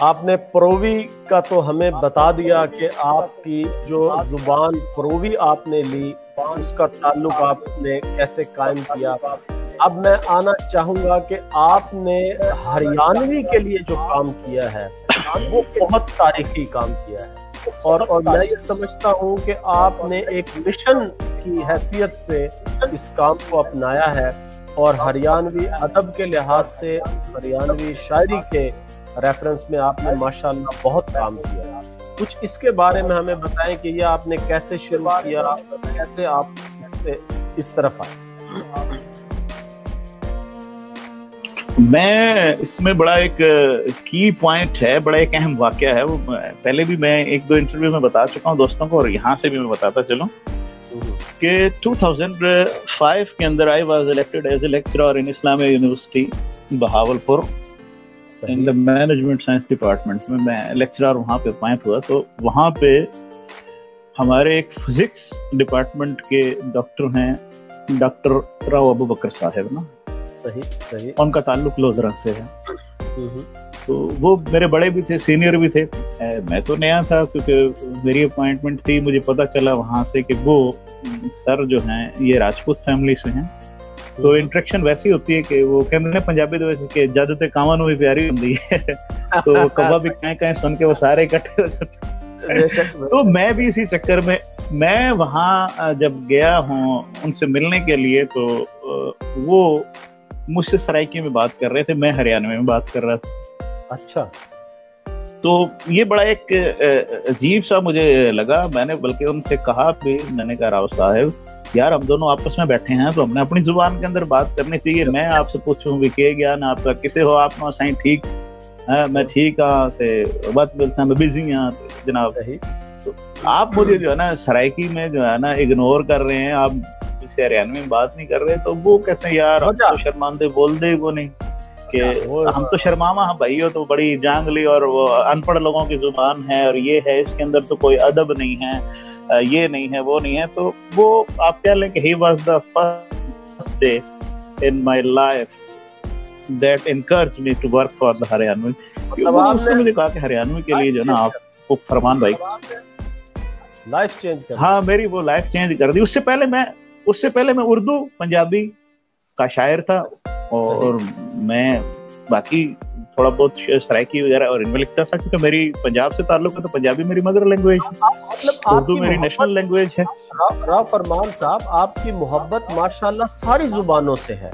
آپ نے پروی کا تو ہمیں بتا دیا کہ آپ کی جو زبان پروی آپ نے لی اس کا تعلق آپ نے کیسے قائم کیا. اب میں آنا چاہوں گا کہ آپ نے ہریانوی کے لیے جو کام کیا ہے وہ بہت تاریخی کام کیا ہے، اور میں یہ سمجھتا ہوں کہ آپ نے ایک مشن کی حیثیت سے اس کام کو اپنایا ہے، اور ہریانوی ادب کے لحاظ سے، ہریانوی شاعری کے ریفرنس میں آپ نے ماشاءاللہ بہت کام کیا. کچھ اس کے بارے میں ہمیں بتائیں کہ یہ آپ نے کیسے شروع کیا، کیسے آپ اس طرف آئے. میں اس میں بڑا ایک کی پوائنٹ ہے، بڑا ایک اہم واقعہ ہے، وہ پہلے بھی میں ایک دو انٹرویو میں بتا چکا ہوں دوستوں کو، اور یہاں سے بھی میں بتاتا چلوں کہ 2005 کے اندر I was elected as a lecturer in Islamia University Bahawalpur in the management science department میں لیکچرر وہاں پہ اپوائنٹ ہوا. تو وہاں پہ ہمارے ایک فزکس ڈپارٹمنٹ کے ڈاکٹر ہیں، ڈاکٹر راؤ ابو بکر صاحب نا، صحیح ان کا تعلق لودھرا سے ہے. تو وہ میرے بڑے بھی تھے، سینئر بھی تھے. میں تو نیا تھا کیونکہ میری اپوائنٹمنٹ تھی. مجھے پتا چلا وہاں سے کہ وہ سر جو ہیں یہ راجپوت فیملی سے ہیں. تو انٹریکشن ویسی ہوتی ہے کہ وہ کہتے ہیں پنجابی تو ویسے کہ جد تے کاواں نوں بھی پیاری ہوندی ہے، تو کبا بھی کہیں کہیں سن کے وہ سارے اکٹھے ہو جاتے. تو میں بھی اسی چکر میں وہاں جب گیا ہوں ان سے ملنے کے لیے، تو وہ مجھ سے سرائکی میں بات کر رہے تھے، میں ہریانوی میں بات کر رہا تھا. اچھا. تو یہ بڑا ایک عجیب سا مجھے لگا. میں نے بلکہ ان سے کہا بھی، میں نے کہا راؤ صاحب یار ہم دونوں آپس میں بیٹھے ہیں تو ہم نے اپنی زبان کے اندر بات کرنی چاہیے. میں آپ سے پوچھوں بھی کہ گیا نا آپ کا کسے ہو، آپ نو سائیں ٹھیک ہے، میں ٹھیک ہاں تے بات بل میں بزی ہاں جناب. تو آپ مجھے جو ہے نا سرائکی میں جو ہے نا اگنور کر رہے ہیں، آپ سے ہریانوی میں بات نہیں کر رہے. تو وہ کہتے ہیں یار ہم تو شرماندے بول دے وہ نہیں کہ ہم تو شرماما ہاں بھائی ہو تو بڑی جانگلی اور وہ ان پڑھ لوگوں کی زبان ہے، اور یہ ہے اس کے اندر تو کوئی ادب نہیں ہے، یہ نہیں ہے وہ نہیں ہے. تو وہ آپ کہہ لیں کہ he was the first day in my life that encouraged me to work for the Haryanvi. اس نے مجھے کہا کہ ہریانوی کے لیے جو نا آپ کو فرمان بھائی لائف چینج کر، ہاں میری وہ لائف چینج کر دی. اس سے پہلے میں اردو پنجابی کا شاعر تھا، اور میں باقی تھوڑا بہت سرائکی وغیرہ اور ان میں لکھتا تھا کیونکہ میری پنجاب سے تعلق ہے. تو پنجابی میری مدر لینگویج، اردو میری نیشنل لینگویج ہے. راؤ فرمان صاحب آپ کی محبت ماشاءاللہ ساری زبانوں سے ہے.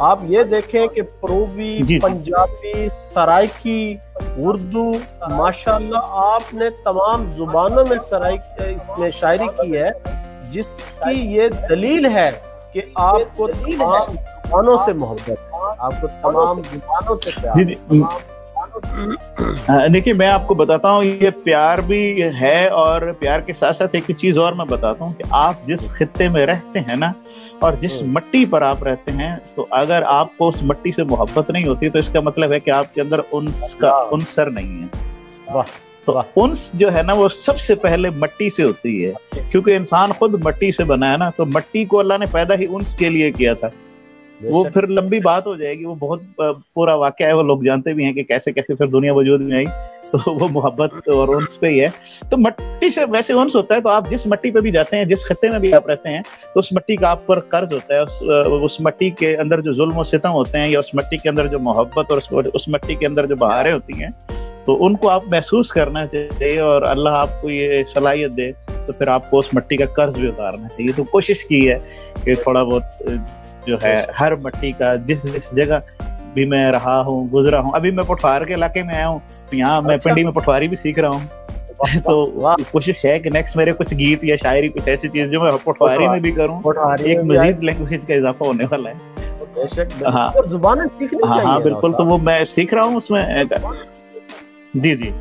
آپ یہ دیکھیں کہ پروی، پنجابی، سرائکی، اردو، ماشاءاللہ آپ نے تمام زبانوں میں اس میں شاعری کی ہے، جس کی یہ دلیل ہے کہ آپ کو تمام زبانوں سے محبت، آپ کو تمام زبانوں سے پیار. دیکھیے میں آپ کو بتاتا ہوں یہ پیار بھی ہے، اور پیار کے ساتھ ساتھ ایک چیز اور میں بتاتا ہوں کہ آپ جس خطے میں رہتے ہیں نا اور جس مٹی پر آپ رہتے ہیں، تو اگر آپ کو اس مٹی سے محبت نہیں ہوتی تو اس کا مطلب ہے کہ آپ کے اندر انس کا عنصر نہیں ہے. تو انس جو ہے نا وہ سب سے پہلے مٹی سے ہوتی ہے، کیونکہ انسان خود مٹی سے بنا ہے نا. تو مٹی کو اللہ نے پیدا ہی انس کے لیے کیا تھا. وہ پھر لمبی بات ہو جائے گی، وہ بہت پورا واقعہ ہے، وہ لوگ جانتے بھی ہیں کہ کیسے کیسے پھر دنیا وجود میں آئی. تو وہ محبت اور انس پہ ہی ہے. تو مٹی سے ویسے انس ہوتا ہے. تو آپ جس مٹی پہ بھی جاتے ہیں، جس خطے میں بھی آپ رہتے ہیں، تو اس مٹی کا آپ پر قرض ہوتا ہے. اس مٹی کے اندر جو ظلم و ستم ہوتے ہیں، یا اس مٹی کے اندر جو محبت اور اس مٹی کے اندر جو بہاریں ہوتی ہیں، تو ان کو آپ محسوس کرنا چاہیے. اور اللہ آپ کو یہ صلاحیت دے تو پھر آپ کو اس مٹی کا قرض بھی اتارنا چاہیے. تو کوشش کی ہے کہ تھوڑا بہت جو ہے ہر مٹی کا جس جگہ بھی میں رہا ہوں، گزرا ہوں. ابھی میں پٹوار کے علاقے میں آیا ہوں، یہاں میں پنڈی میں پٹواری بھی سیکھ رہا ہوں. تو کوشش ہے کہ نیکسٹ میرے کچھ گیت یا شاعری کچھ ایسی چیز جو میں پٹواری میں بھی کروں. ایک مزید لینگویج کا اضافہ ہونے والا ہے. ہاں بالکل. تو وہ میں سیکھ رہا ہوں اس میں. جی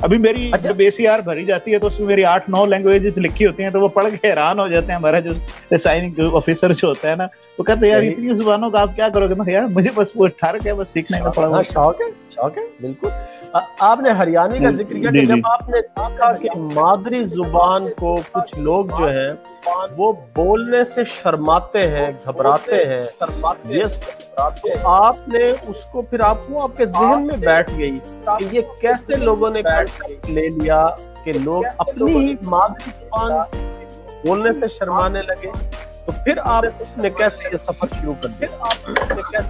ابھی میری جب ACR بھری جاتی ہے تو اس میں میری 8-9 لینگویجز لکھی ہوتی ہیں. تو وہ پڑھ کے حیران ہو جاتے ہیں. ہمارا جو سائننگ آفیسر جو ہوتا ہے نا، وہ کہتے ہیں یار اتنی زبانوں کا آپ کیا کرو گے؟ میں یار مجھے بس وہ ٹھہر کے بس سیکھنے کا پڑا. شوق ہے بالکل. آپ نے ہریانوی کا ذکر کیا کہ جب آپ نے دیکھا کہ مادری زبان کو کچھ لوگ جو ہیں وہ بولنے سے شرماتے ہیں، گھبراتے ہیں، تو آپ نے اس کو پھر آپ کے ذہن میں بیٹھ گئی کہ یہ کیسے لوگوں نے لے لیا کہ لوگ اپنی ہی مادری زبان بولنے سے شرمانے لگے، تو پھر آپ نے کیسے یہ سفر شروع کر دیا؟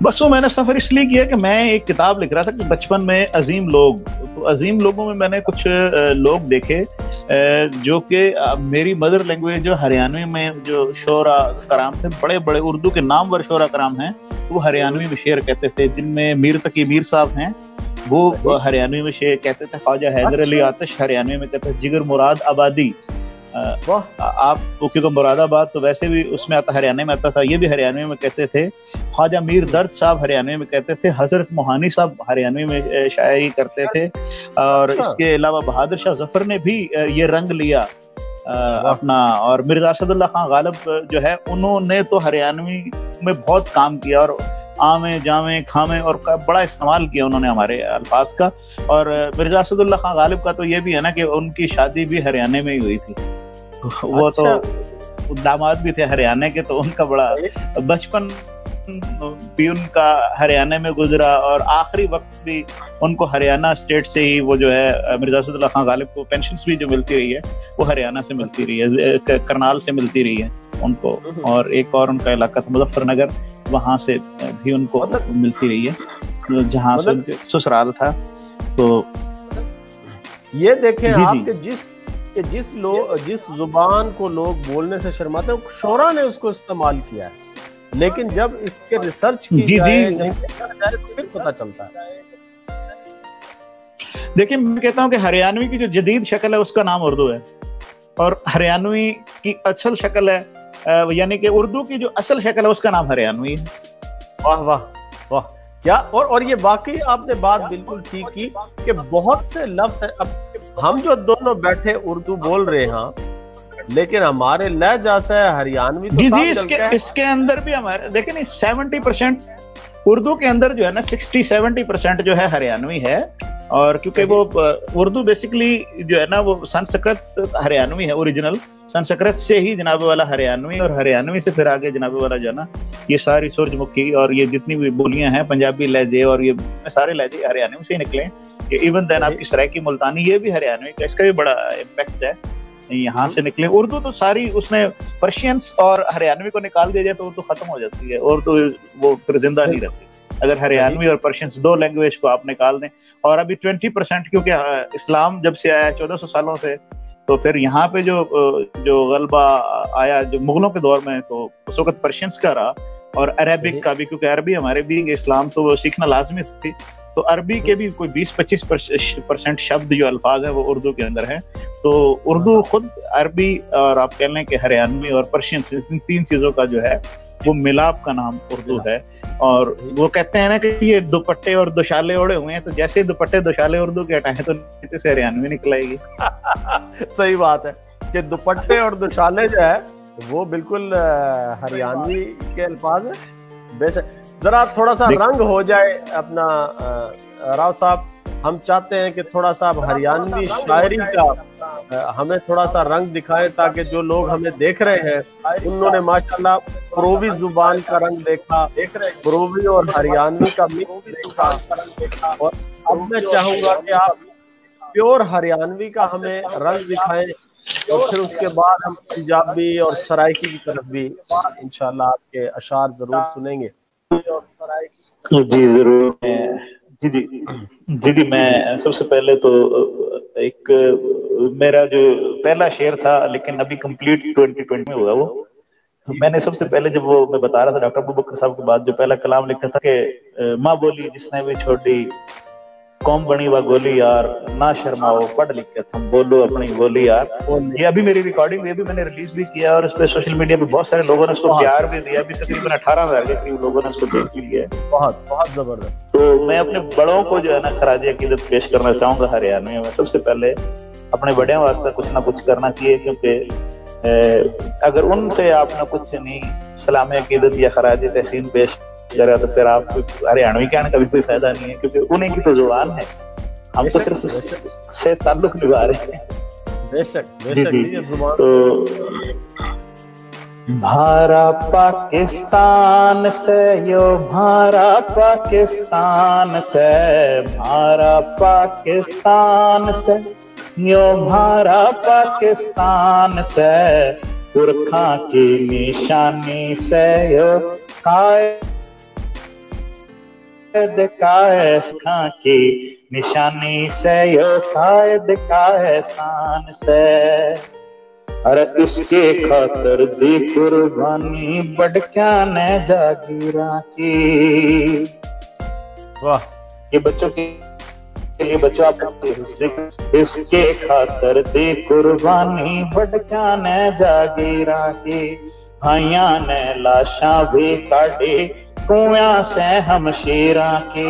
بس وہ میں نے سفر اس لیے کیا کہ میں ایک کتاب لکھ رہا تھا کہ بچپن میں عظیم لوگ، تو عظیم لوگوں میں میں نے کچھ لوگ دیکھے جو کہ میری مدر لینگویج جو ہریانوی میں جو شعرا کرام تھے، بڑے بڑے اردو کے نامور شعرا کرام ہیں، وہ ہریانوی میں شعر کہتے تھے، جن میں میر تقی میر صاحب ہیں، وہ ہریانوی میں شعر کہتے تھے، خواجہ حیدر علی آتش ہریانوی میں کہتے تھے، جگر مراد آبادی، آپ کیونکہ مراد آباد تو ویسے بھی اس میں آتا، ہریانہ میں آتا تھا، یہ بھی ہریانوی میں کہتے تھے، خواجہ میر درد صاحب ہریانوی میں کہتے تھے، حضرت موہانی صاحب ہریانوی میں شاعری کرتے تھے، اور اس کے علاوہ بہادر شاہ ظفر نے بھی یہ رنگ لیا اپنا، اور مرزا اسد اللہ خان غالب جو ہے انہوں نے تو ہریانوی میں بہت کام کیا، اور آمے جامے کھامے اور بڑا استعمال کیا انہوں نے ہمارے الفاظ کا، اور مرزا اسد اللہ خان غالب کا تو یہ بھی ہے نا کہ ان کی شادی بھی ہریانہ میں ہی ہوئی تھی، وہ تو داماد بھی تھے ہریانہ کے، تو ان کا بڑا بچپن بھی ان کا ہریانہ میں گزرا، اور آخری وقت بھی ان کو ہریانہ اسٹیٹ سے ہی وہ جو ہے مرزا اسد اللہ خان غالب کو پینشنز بھی جو ملتی رہی ہے وہ ہریانہ سے ملتی رہی ہے، کرنال سے ملتی رہی ہے ان کو، اور ایک اور ان کا علاقہ تھا مظفر نگر، وہاں سے بھی ان کو ملتی رہی ہے جہاں سے ان کے سسرال تھا۔ تو یہ دیکھیں آپ کہ جس زبان کو لوگ بولنے سے شرماتے ہیں، شعراء نے اس کو استعمال کیا ہے، لیکن جب اس کے ریسرچ کی جائے تو پھر پتہ چلتا ہے۔ دیکھیں میں کہتا ہوں کہ ہریانوی کی جو جدید شکل ہے اس کا نام اردو ہے، اور ہریانوی کی اصل شکل ہے، یعنی کہ اردو کی جو اصل شکل ہے اس کا نام ہریانوی ہے۔ واہ واہ واہ کیا، اور یہ واقعی آپ نے بات بالکل ٹھیک کی کہ بہت سے لفظ ہیں، اب ہم جو دونوں بیٹھے اردو بول رہے ہیں لیکن ہمارے لہجہ سے ہریانوی تو اس کے اندر بھی ہمارے دیکھیں 70% اردو کے اندر جو ہے نا 60-70% جو ہے ہریانوی ہے، اور کیونکہ وہ اردو بیسیکلی جو ہے نا وہ سنسکرت ہریانوی ہے، اوریجنل سنسکرت سے ہی جناب والا ہریانوی، اور ہریانوی سے پھر آگے جناب والا جو ہے نا یہ ساری سورج مکھی اور یہ جتنی بھی بولیاں ہیں پنجابی لہجے اور یہ سارے لہجے ہریانوی سے ہی نکلے ہیں، کہ ایون دین آپ کی سرائکی ملتانی یہ بھی ہریانوی کا، اس کا بھی بڑا امپیکٹ ہے، یہاں سے نکلے۔ اردو تو ساری اس نے پرشینس اور ہریانوی کو نکال دیا جائے تو اردو ختم ہو جاتی ہے، اردو وہ پھر زندہ نہیں رہتی اگر ہریانوی اور پرشینس دو لینگویج کو آپ نکال دیں۔ اور ابھی 20% کیونکہ اسلام جب سے آیا 1400 سالوں سے، تو پھر یہاں پہ جو غلبہ آیا جو مغلوں کے دور میں، تو اس وقت پرشینس کا رہا، اور عربک کا بھی، کیونکہ عربی ہمارے بھی اسلام تو وہ سیکھنا لازمی تھی، تو عربی کے بھی کوئی 20-25% شبد جو الفاظ ہیں وہ اردو کے اندر ہیں، تو اردو خود عربی اور آپ کہہ لیں کہ ہریانوی اور پرشین، ان تین چیزوں کا جو ہے وہ ملاپ کا نام اردو ہے۔ اور وہ کہتے ہیں نا کہ یہ دوپٹے اور دوشالے اوڑے ہوئے ہیں، تو جیسے دوپٹے دوشالے اردو کے ہٹائیں تو نیچے سے ہریانوی نکل آئے گی۔ صحیح بات ہے کہ دوپٹے اور دوشالے جو ہے وہ بالکل ہریانوی کے الفاظ ہیں۔ بے شک ذرا تھوڑا سا رنگ ہو جائے اپنا راؤ صاحب، ہم چاہتے ہیں کہ تھوڑا سا ہریانوی شاعری کا ہمیں تھوڑا سا رنگ دکھائیں، تاکہ جو لوگ ہمیں دیکھ رہے ہیں انہوں نے ماشاءاللہ پرووی زبان کا رنگ دیکھا، پرووی اور ہریانوی کا مکس دیکھا، اور اب میں چاہوں گا کہ آپ پیور ہریانوی کا ہمیں رنگ دکھائیں، اور پھر اس کے بعد ہم پنجابی اور سرائکی کی طرف بھی انشاءاللہ آپ کے اشعار ضرور سنیں گے۔ جی ضرور، جی میں سب سے پہلے تو ایک میرا جو پہلا شعر تھا لیکن ابھی کمپلیٹ 2020 میں ہوا، وہ میں نے سب سے پہلے جب وہ میں بتا رہا تھا ڈاکٹر ابوبکر صاحب کے بعد جو پہلا کلام لکھا تھا کہ ماں بولی جس نے بھی چھوڑی قوم بنی و گولی یار، نہ شرماؤ پڑھ لکھ کے تم بولو اپنی بولی یار۔ یہ ابھی میری ریکارڈنگ یہ بھی میں نے ریلیز بھی کیا، اور اس پہ سوشل میڈیا پہ بہت سارے لوگوں نے اس کو پیار بھی دیا، ابھی تقریباً 18,000 کے قریب لوگوں نے اس کو دیکھ لیا ہے۔ بہت زبردست۔ تو میں اپنے بڑوں کو جو ہے نا خراج عقیدت پیش کرنا چاہوں گا ہریانوی میں۔ سب سے پہلے اپنے بڑوں واسطے کچھ نہ کچھ کرنا چاہیے، کیونکہ اگر ان سے آپ نے کچھ نہیں سلام عقیدت یا خراج تحسین پیش جرا تو پھر آپ ہریانوی کہنے کا بھی کوئی فائدہ نہیں ہے، کیونکہ انہیں کی تو زبان ہے، ہم تو صرف اس سے تعلق نبھا رہے ہیں۔ بے شک بے شک یہ زبان تو بھارا پاکستان سے یو بھارا پاکستان سے، بھارا پاکستان سے یو بھارا پاکستان سے، پرکھا کی نشانی سے یو قائد کا احسان کی نشانی سے یو قائد کا احسان سے، ارے اس کے خاطر دی قربانی بڑکیاں نے جاگیراں کی۔ واہ، یہ بچوں کے لیے بچوں آپ اس کے خاطر دی قربانی بڑکیاں نے جاگیراں کی، بھائیاں نے لاشاں بھی کاٹی کنویں سے ہمشیراں کی،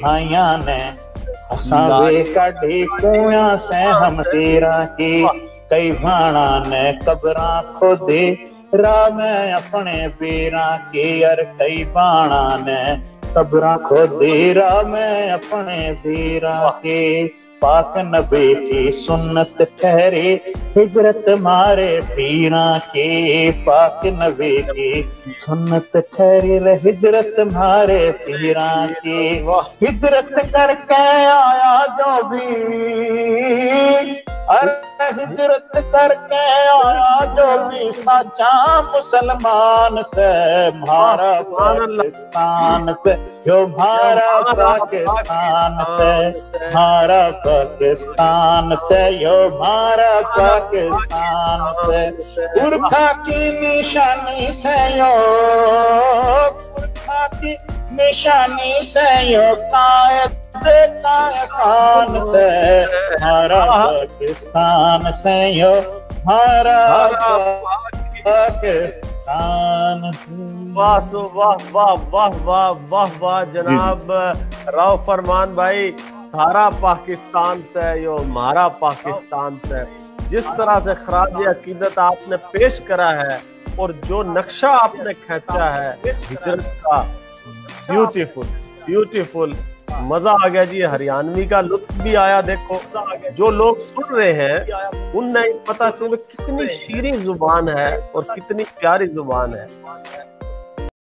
بھائیاں نے ہساں بھی کاٹی کنویں سے ہمشیراں کی، کئی بھانا نے قبراں کھودی راہ میں اپنے بیراں کی، اور کئی بھانا نے قبراں کھودی راہ میں اپنے بیراں کی، پاک نبی کی سنت ٹھہری ہجرت مارے پیراں کی، پاک نبی کی سنت ٹھہری ہجرت مارے پیراں کی، ہجرت کر کے آیا جو بھی، ارے ہجرت کر کے آیا جو بھی سچا مسلمان سے، بھارا پاکستان سے جو بھارا پاکستان سے، بھارا پاکستان سے یو بھارا پاکستان سے، پرکھا کی نشانی سے یو پرکھا کی نشانی سے یو قائد کا احسان سے، بھارا پاکستان سے یو بھارا پاکستان سے۔ واہ واہ واہ واہ واہ واہ واہ جناب راؤ فرمان بھائی، تھارا پاکستان سے یو ہمارا پاکستان سے، جس طرح سے خراج عقیدت آپ نے پیش کرا ہے اور جو نقشہ آپ نے کھینچا ہے ہجرت کا، بیوٹیفل بیوٹیفل، مزہ آ گیا جی، ہریانوی کا لطف بھی آیا۔ دیکھو جو لوگ سن رہے ہیں ان نہیں پتا چلے کتنی شیریں زبان ہے اور کتنی پیاری زبان ہے۔